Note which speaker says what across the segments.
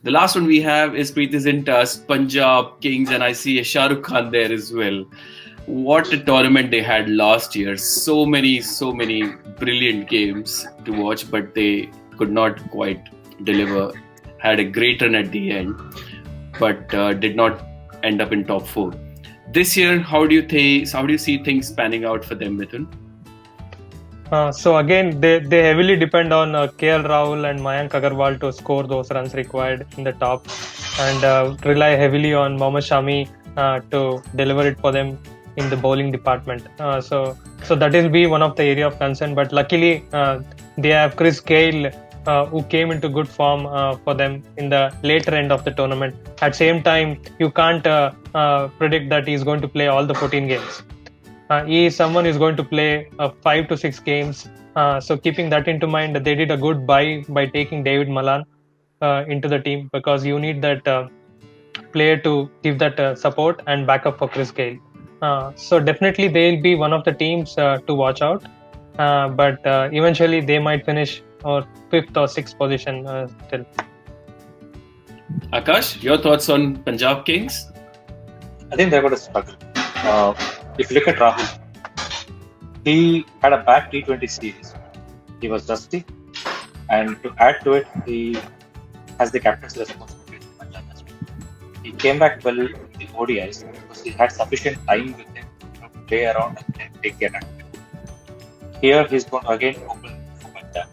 Speaker 1: The last one we have is Preeti Zinta's Punjab Kings, and I see a Shah Rukh Khan there as well. What a tournament they had last year. So many brilliant games to watch, but they could not quite deliver. Had a great run at the end, but did not end up in top four. This year, how do you see things panning out for them, Mithun?
Speaker 2: So again, they heavily depend on KL Rahul and Mayank Agarwal to score those runs required in the top, and rely heavily on Mohammad Shami to deliver it for them in the bowling department. So that will be one of the area of concern. But luckily, they have Chris Gayle, who came into good form for them in the later end of the tournament. At same time, you can't predict that he's going to play all the 14 games. He is someone who's going to play 5 to 6 games. So keeping that into mind, they did a good buy by taking David Malan into the team, because you need that player to give that support and backup for Chris Gayle. So definitely they'll be one of the teams to watch out. But eventually they might finish or 5th or 6th position still.
Speaker 1: Akash, your thoughts on Punjab Kings?
Speaker 3: I think they're going to struggle. If you look at Rahul, he had a bad T20 series. He was dusty, and to add to it, he has the captain's responsibility in Punjab as well. He came back well in the ODIs because he had sufficient time with him to play around and then take the attack. Here, he's going to again open for Punjab.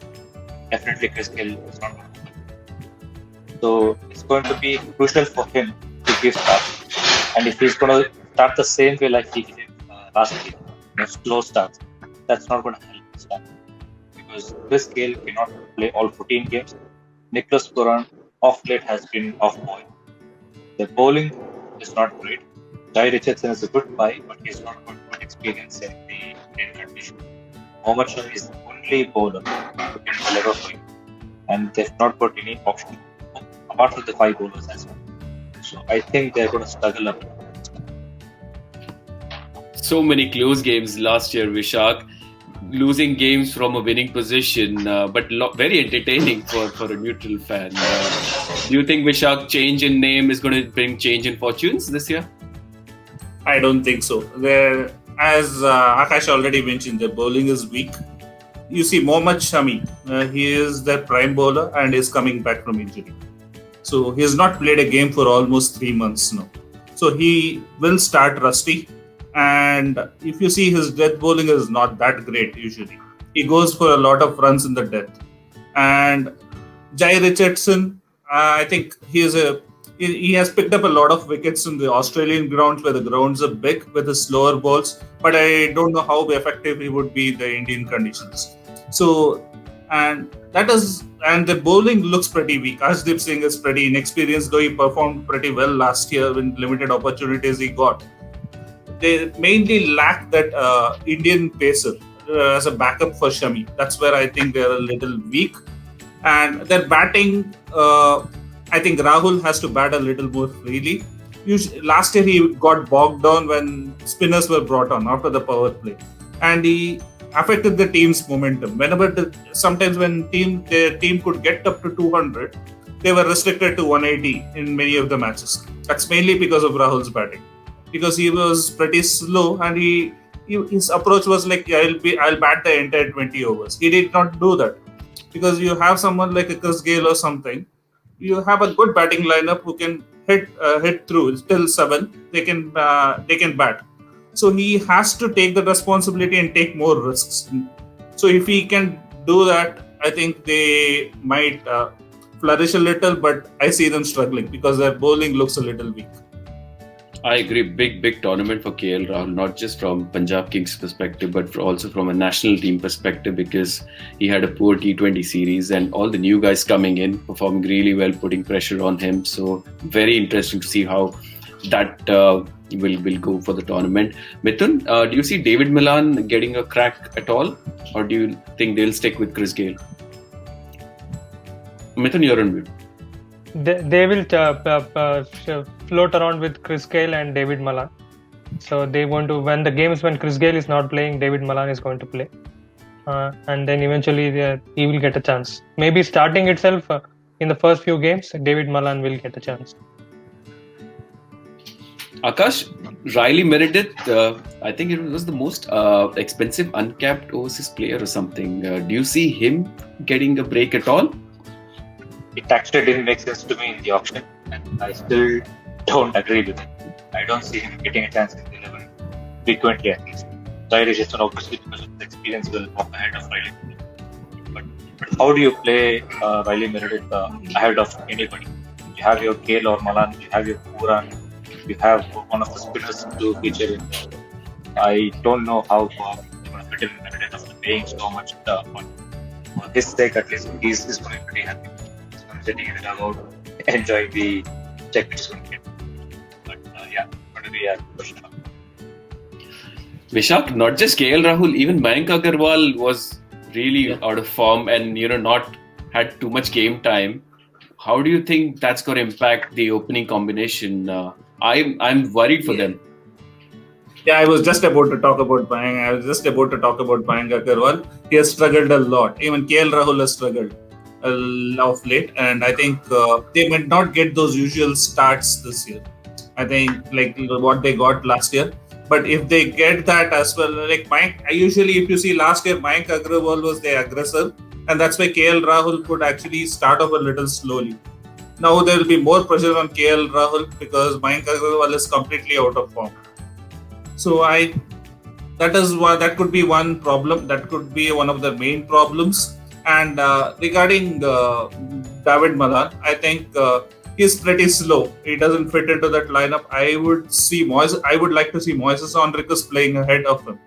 Speaker 3: Definitely, Chris Gayle is not going to open. So it's going to be crucial for him to give start. And if he's going to start the same way like he did last year, slow starts, that's not going to help this time. Because Chris Gayle cannot play all 14 games. Nicholas Puran off late has been off point. The bowling is not great. Jai Richardson is a good buy, but he's not got good experience in the Indian condition. Mohammad Shami is the only bowler who can deliver for you. And they've not got any option apart from the 5 bowlers as well. So I think they're going to struggle a bit.
Speaker 1: So many close games last year, Vishak. Losing games from a winning position, but very entertaining for a neutral fan. Do you think Vishak change in name is going to bring change in fortunes this year?
Speaker 4: I don't think so. As Akash already mentioned, the bowling is weak. You see Mohammad Shami, he is their prime bowler and is coming back from injury. So he has not played a game for almost 3 months now. So he will start rusty. And if you see, his death bowling is not that great usually. He goes for a lot of runs in the death. And Jai Richardson, I think he has picked up a lot of wickets in the Australian grounds where the grounds are big with his slower balls. But I don't know how effective he would be in the Indian conditions. So, and the bowling looks pretty weak. Ashdeep Singh is pretty inexperienced, though he performed pretty well last year with limited opportunities he got. They mainly lack that Indian pacer as a backup for Shami. That's where I think they're a little weak. And their batting, I think Rahul has to bat a little more freely. Last year he got bogged down when spinners were brought on after the power play. And he affected the team's momentum. Sometimes when their team could get up to 200, they were restricted to 180 in many of the matches. That's mainly because of Rahul's batting. Because he was pretty slow and his approach was like, I'll bat the entire 20 overs. He did not do that. Because you have someone like a Chris Gayle or something, you have a good batting lineup who can hit through till 7. They can bat. So he has to take the responsibility and take more risks. So if he can do that, I think they might flourish a little, but I see them struggling because their bowling looks a little weak.
Speaker 1: I agree. Big tournament for KL Rahul, not just from Punjab Kings perspective, but also from a national team perspective, because he had a poor T20 series and all the new guys coming in, performing really well, putting pressure on him. So very interesting to see how that will go for the tournament. Mithun, do you see David Malan getting a crack at all, or do you think they'll stick with Chris Gayle? Mithun, you're on mute.
Speaker 2: They will float around with Chris Gayle and David Malan. So they want to, when Chris Gayle is not playing, David Malan is going to play. And then eventually he will get a chance. Maybe starting itself, in the first few games, David Malan will get a chance.
Speaker 1: Akash, Riley Meredith, I think it was the most expensive uncapped overseas player or something. Do you see him getting a break at all?
Speaker 3: It actually didn't make sense to me in the auction, and I still don't agree with it. I don't see him getting a chance in the 11 frequently at least. Riley Richardson, obviously, because of the experience, will walk ahead of Riley. But how do you play Riley Meredith ahead of anybody? You have your Gale or Malan, you have your Puran, you have one of the spinners to feature in there. I don't know how you're going to fit in Meredith after paying so much. For his sake, at least, he's going to be pretty happy. He's going to be sitting in the dugout, enjoying the check which he's going to get. But yeah, it's going to be a question.
Speaker 1: Vishak, not just KL Rahul, even Mayank Agarwal was really out of form and not had too much game time. How do you think that's going to impact the opening combination? I'm worried for them.
Speaker 4: Yeah, I was just about to talk about Mayank. Agarwal. He has struggled a lot. Even KL Rahul has struggled of late, and I think they might not get those usual starts this year. I think like what they got last year. But if they get that as well, like Mayank, usually if you see last year, Mayank Agarwal was the aggressor, and that's why KL Rahul could actually start off a little slowly. Now there will be more pressure on KL Rahul because Mayank Agarwal is completely out of form. So that could be one problem. That could be one of the main problems. And regarding David Malan, I think he's pretty slow. He doesn't fit into that lineup. I would like to see Moises Henriques playing ahead of him.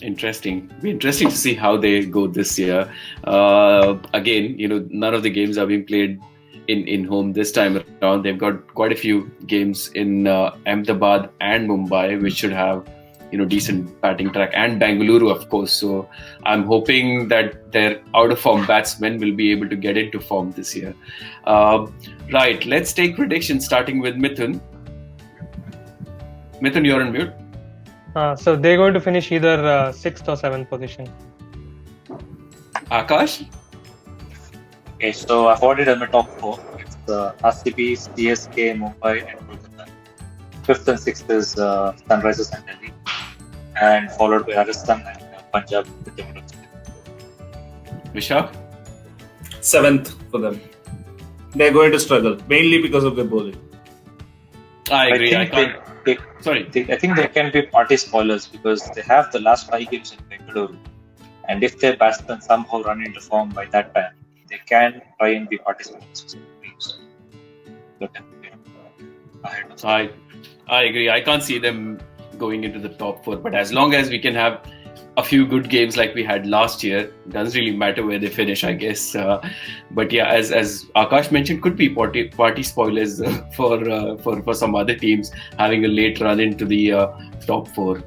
Speaker 1: Interesting. It'll be interesting to see how they go this year. Again, none of the games are being played in home this time around. They've got quite a few games in Ahmedabad and Mumbai, which should have decent batting track, and Bengaluru, of course. So I'm hoping that their out of form batsmen will be able to get into form this year. Right, let's take predictions starting with Mithun. Mithun, you're on mute.
Speaker 2: So they're going to finish either 6th or 7th position.
Speaker 1: Akash?
Speaker 3: Okay, so I've got it in my top 4. It's RCB, CSK, Mumbai, and Kolkata. 5th and 6th is Sunrisers and Delhi, and followed by Rajasthan and Punjab with the middle.
Speaker 1: Vishak?
Speaker 4: 7th for them. They're going to struggle, mainly because of their bowling.
Speaker 1: I agree.
Speaker 3: I think they can be party spoilers because they have the last 5 games in Bengaluru, and if their batsmen somehow run into form by that time, they can try and be party spoilers.
Speaker 1: I agree. I can't see them going into the top 4, but as long as we can have a few good games like we had last year, it doesn't really matter where they finish, I guess. But yeah, as Akash mentioned, could be party spoilers for some other teams having a late run into the top 4.